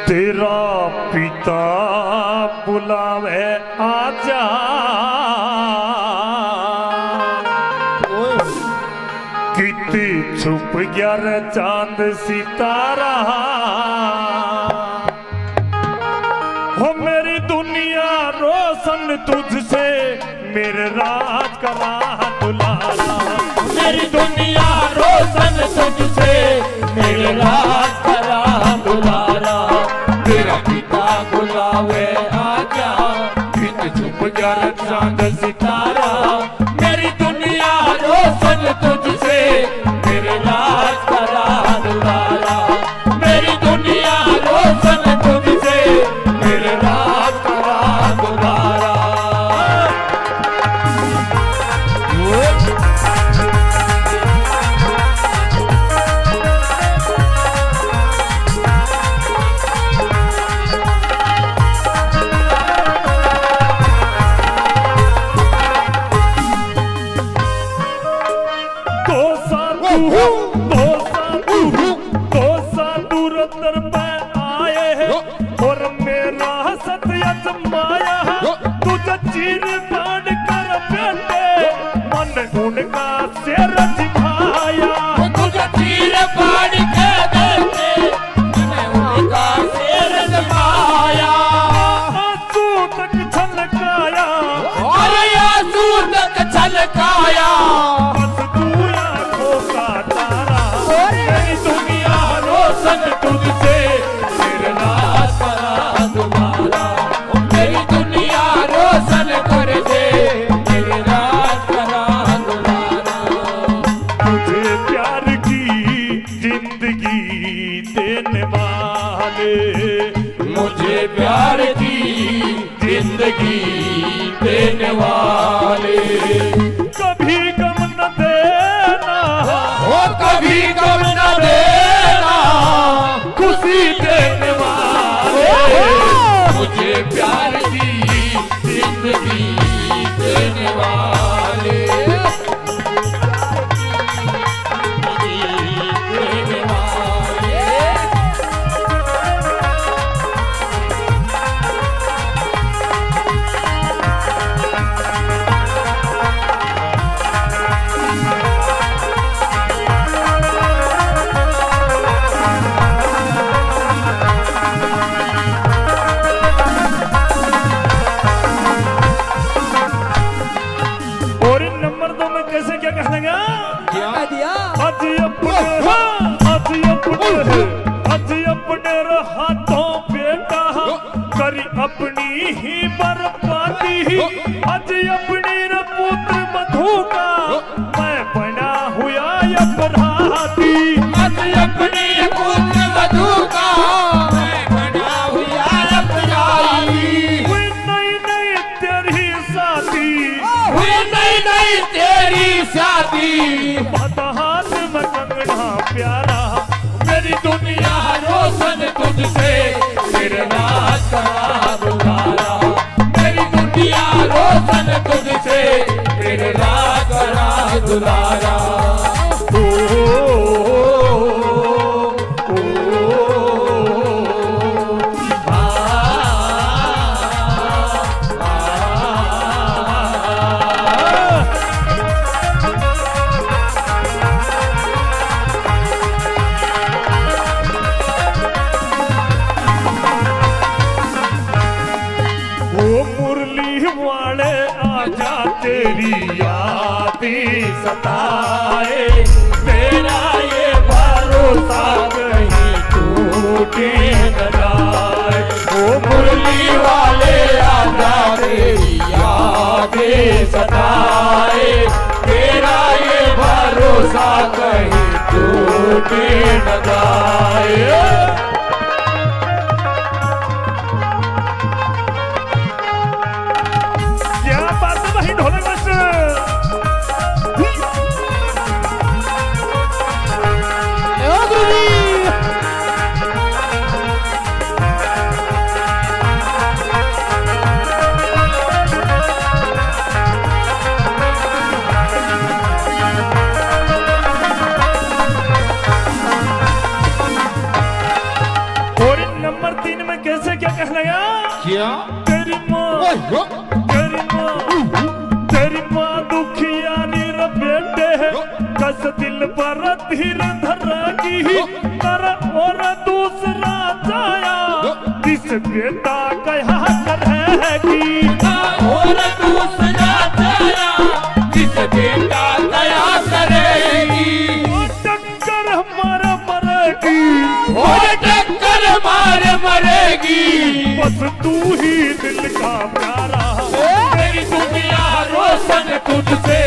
तेरा पिता बुलावे आजा, कितने छुप गया रे चांद सितारा। हो मेरी दुनिया रोशन तुझसे, मेरे राज का राह दुलारा। मेरी दुनिया रोशन तुझसे, मेरे राज का राह दुलारा। तेरा पिता बुलावे आजा, बिन छुप गया चांद सितारा। मेरी दुनिया रोशन तुझसे, मेरे राज का राह दुलारा। मेरी दुनिया रोशन तुझसे, मेरे राज का राह दुलारा। दो साधु रतर पे आए हैं और मेरा सत्य जमाया है। तुझे चीर काट कर बेटे, मन उनका सिर झुकाया। तुझे चीर काट के बेटे, मन उनका सिर झुकाया। आंसू तक छलकाया, अरे आंसू तक छलकाया। तुझसे मेरे राज का राह दुलारा। मेरी दुनिया रोशन कर दे, मेरे राज का राह दुलारा। मुझे प्यार की जिंदगी देने वाले, मुझे प्यार की जिंदगी देने वाले। कभी गम न देना, ओ कभी गम न देना, खुशी देने वाले। मुझे प्यार की जिंदगी देने वाले, देने वाले। कैसे क्या कहने लगा? क्या दिया? आज अपने हाथों बेटा करी अपनी ही बर्बादी। आज अपनी पुत्र मधु का मैं बना हुआ अपराधी। आज अपनी पुत्र मधु का मैं बना हुआ अपराधी। हुई नई नई तेरी शादी, हुई नई नई तेरी शादी। हाथ में कंगना प्यारा, मेरी दुनिया रोशन तुझसे, मेरे राज का राह दुलारा। मेरी दुनिया रोशन तुझसे, मेरे राज का राह दुलारा। तेरी यादी सताए, तेरा ये भरोसा कहीं टूटे न जाए। ओ मुरली वाले आजा, तेरी यादें सताए, तेरा ये भरोसा कहीं टूटे न जाए। कहने लगा क्या तेरी माँ ओहो तेरी माँ दुखियारी रे बेटे कस दिल पर धीर धरेगी कर और दूसरा जाया किस बेटा कहा करेगी और दूसरा जाया किस बेटा दया करेगी टक्कर मार मरेगी और टक्कर मार मरेगी बस तू ही दिल का प्यारा मेरी दुनिया रोशन तुझसे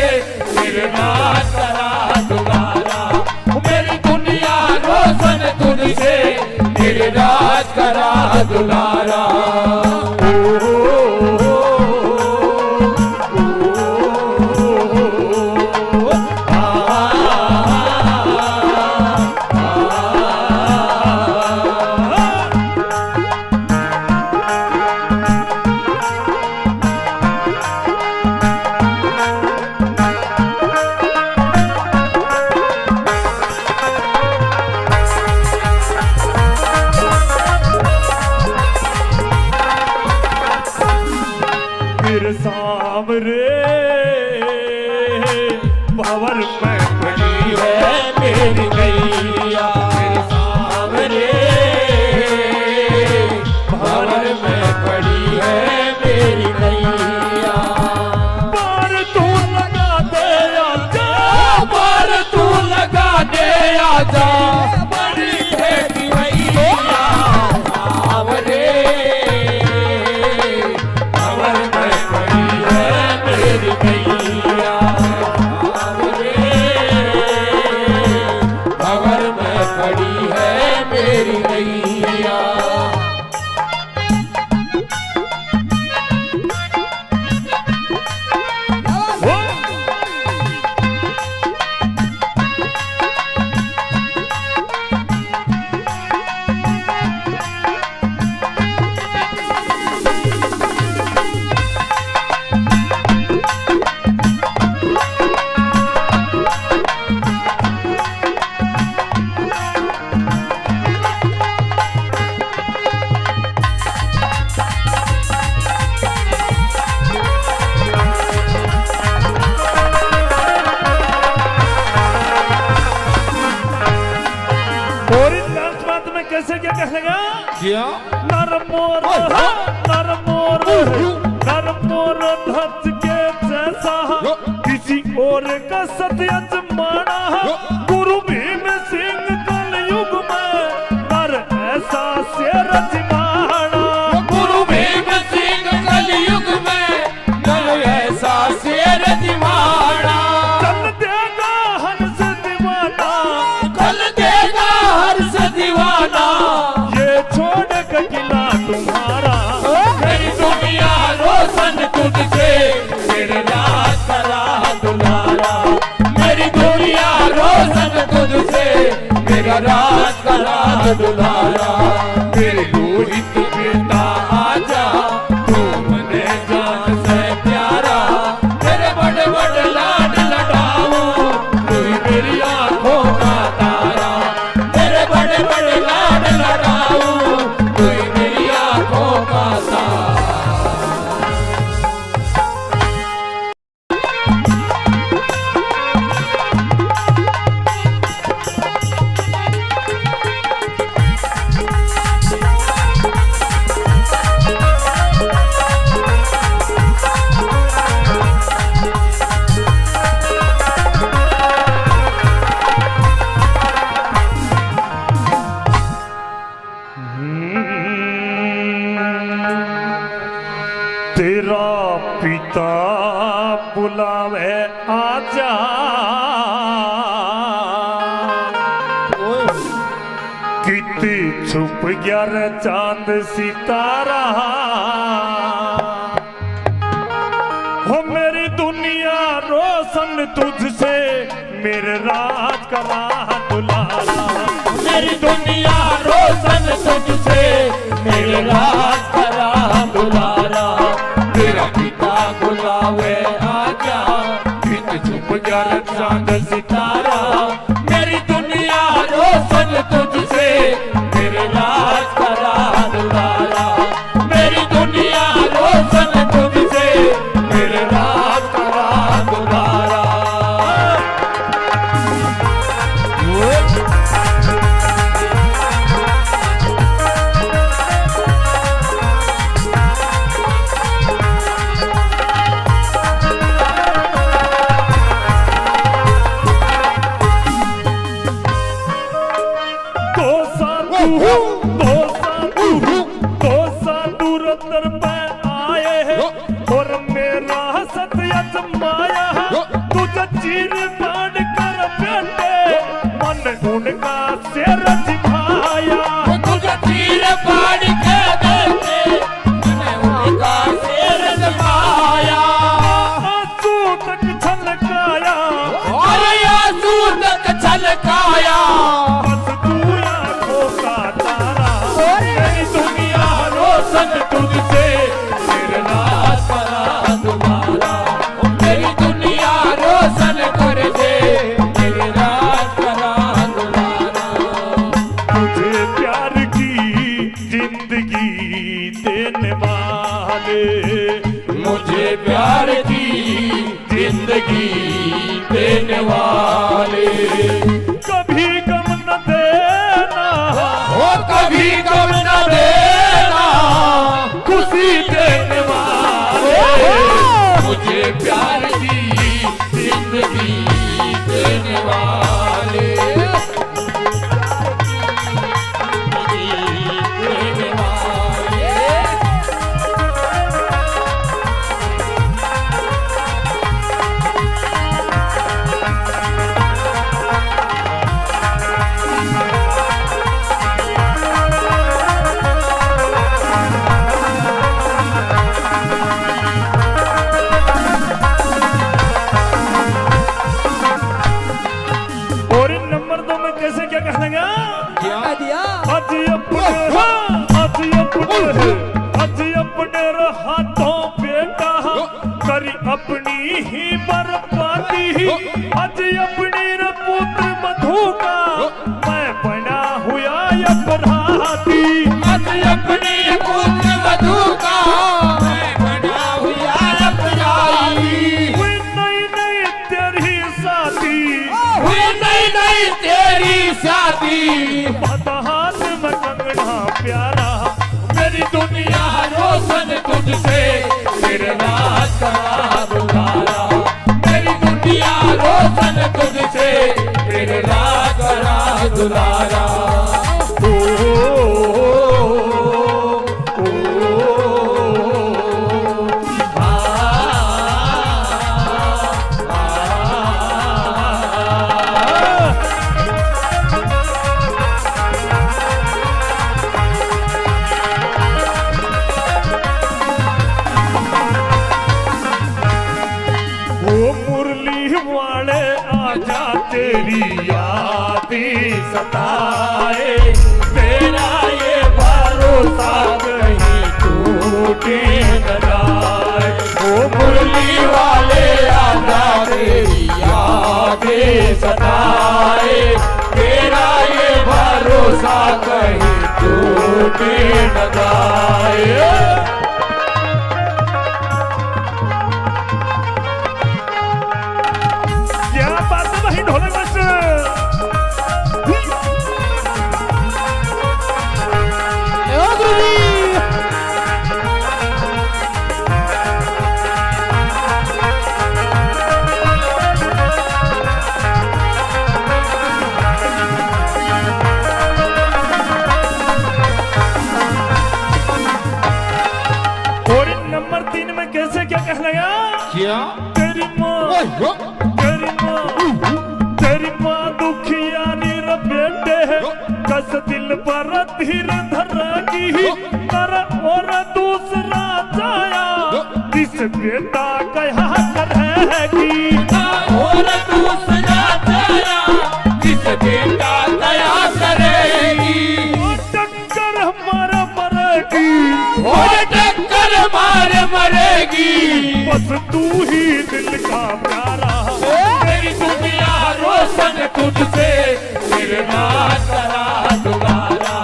मेरे राज करा दुलारा मेरी दुनिया रोशन तुझसे मेरे राज करा दुलारा मेरे सामने भंवर में पड़ी है मेरी गैया मेरे सामने भंवर में पड़ी है मेरी गैया पार तू लगा दे आजा पर तू लगा दे आजा बड़ी है गैया सामने भंवर में पड़ी है मेरी गैया भंवर में पड़ी है मेरी गैया और इन लास्ट बात में कैसे क्या कहने लगा क्या नर मोर धज के जैसा किसी और का सत्य अजमाना गुरु भीम सिंह कलयुग में नर ऐसा शेर अजमाना गुरु भीम सिंह कलयुग में नर ऐसा शेर दीवाना चल देगा हंस दीवाना कल देगा हर्ष दीवाना ये छोड़ के किला तुम्हारा मेरी दुनिया रोशन तुझसे मेरे राज करा दुलारा मेरी दुनिया रोशन तुझसे मेरा राज करा दुलारा मेरे रोहित बेटा आजा तू मने जान से प्यारा तेरे बड़े बड़े लाड लड़ाऊं तू ही मेरी आंखों का तारा तेरे बड़े बड़े लाड लड़ाऊं तू ही मेरी आंखों का तारा तेरा पिता बुलावे आजा कितनी छुप गया रे चांद सितारा हो मेरी दुनिया रोशन तुझसे मेरे राज का राह दुलारा मेरी दुनिया रोशन तुझसे मेरे राज करा दुलारा तेरा पिता बुलावे आजा बिन छुप गया चांद सितारा मेरी दुनिया रोशन तुझसे मेरे राज करा दुलारा तूने उनका सिर झुकाया। तुझे तीर फाड़ के देखे मैंने उनका सिर झुकाया। आंसू तक छलकाया, और आंसू तक छलकाया। बस तू आंखों का तारा, मेरी दुनिया रोशन तुझसे, मेरा राज करा दुलारा। मेरी दुनिया रोशन कर दे, मेरे राज करा दुलारा। मुझे प्यार की जिंदगी देने वाले, मुझे प्यार की जिंदगी देने वाले, कभी गम न देना, वो कभी गम न देना, खुशी देने वाले। मुझे प्यार की जिंदगी देने वाले, देने वाले। और इन नंबर 2 में कैसे क्या कहने गया? क्या दिया? आज अपने हाथों बेटा करी अपनी ही बर्बादी। आज अपनी रे पुत्र मधु का मैं बना हुआ अपराधी। आज अपनी पुत्र वधू का मैं बना हुआ अपराधी। हुई नई नई तेरी शादी, हुई नई नई तेरी शादी। हाथ में कंगना प्यारा, मेरी दुनिया रोशन तुझसे, मेरे राज करा दुलारा। मेरी दुनिया रोशन तुझसे, मेरे राज करा दुलारा। ओ, ओ, आ, आ, वो मुरली वाले आजा तेरी यादी सताए। मेरा ये भरोसा कहीं टूटे न जाए। ओ मुरली वाले आजा तेरी यादें सताए। मेरा ये भरोसा कहीं टूटे न जाए। क्या बात है वही ढोलक मास्टर? और इन नंबर 3 में कैसे क्या कहने गया? क्या? तेरी माँ, तेरी माँ दुखियारी रे बेटे है, कस दिल पर धीर धरेगी। कर और दूसरा जाया, इस बेटा कहा करेगी। और दूसरा तेरा किस बेटा दया करेगी। वो टक्कर हमारा मरेगी, और टक्कर मार मरेगी। बस तू ही दिल का प्यारा। मेरी दुनिया रोशन तुझसे, मेरे राज करा दुलारा।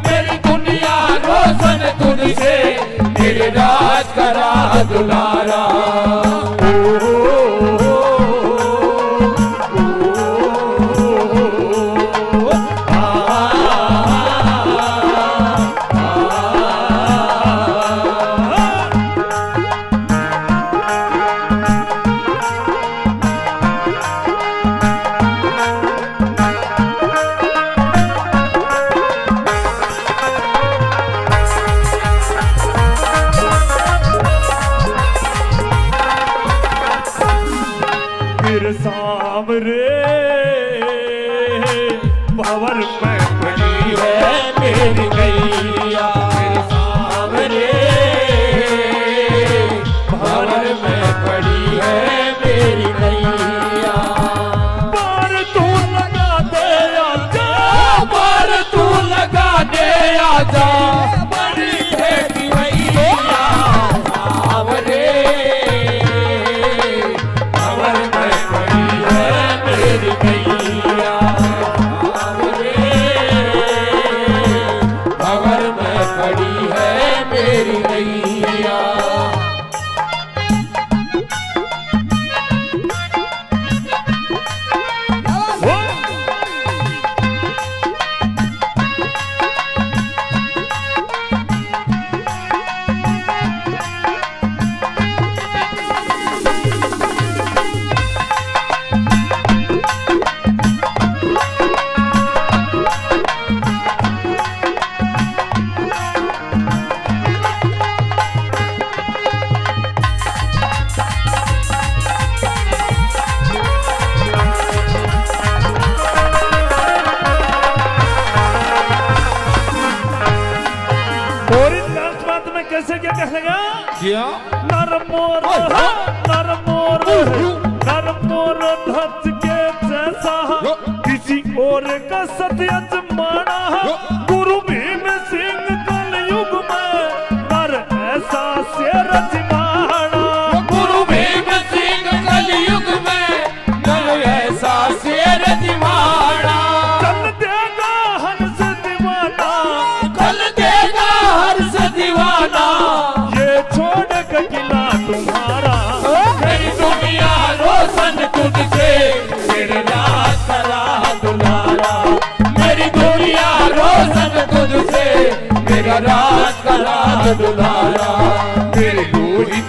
मेरी दुनिया रोशन तुझसे, मेरे राज करा दुलारा। भंवर में पड़ी है मेरी गैया मेरे सामने भंवर में पड़ी है मेरी गैया पार तू लगा दे आजा पर तू लगा दे आजा बड़ी है कि भैया सामने भंवर में पड़ी है मेरी गैया भंवर में पड़ी है मेरी गैया और इन लास्ट बात में कैसे क्या कहेगा क्या नरमोर नरमोर नरमोर ध्वज के जैसा किसी और का सत्य अजमाना गुरु भीम सिंह कलयुग में नर ऐसा शेर अजमाना गुरु भीम सिंह कलयुग में नर ऐसा शेर दीवाना चल देगा हर्ष दीवाना कल देगा हर्ष दीवाना ये छोड़ के किला तुम्हारा मेरी दुनिया रोशन तुझसे मेरे राज करा दुलारा मेरी दुनिया रोशन तुझसे मेरा राज करा दुलारा मेरी दूरी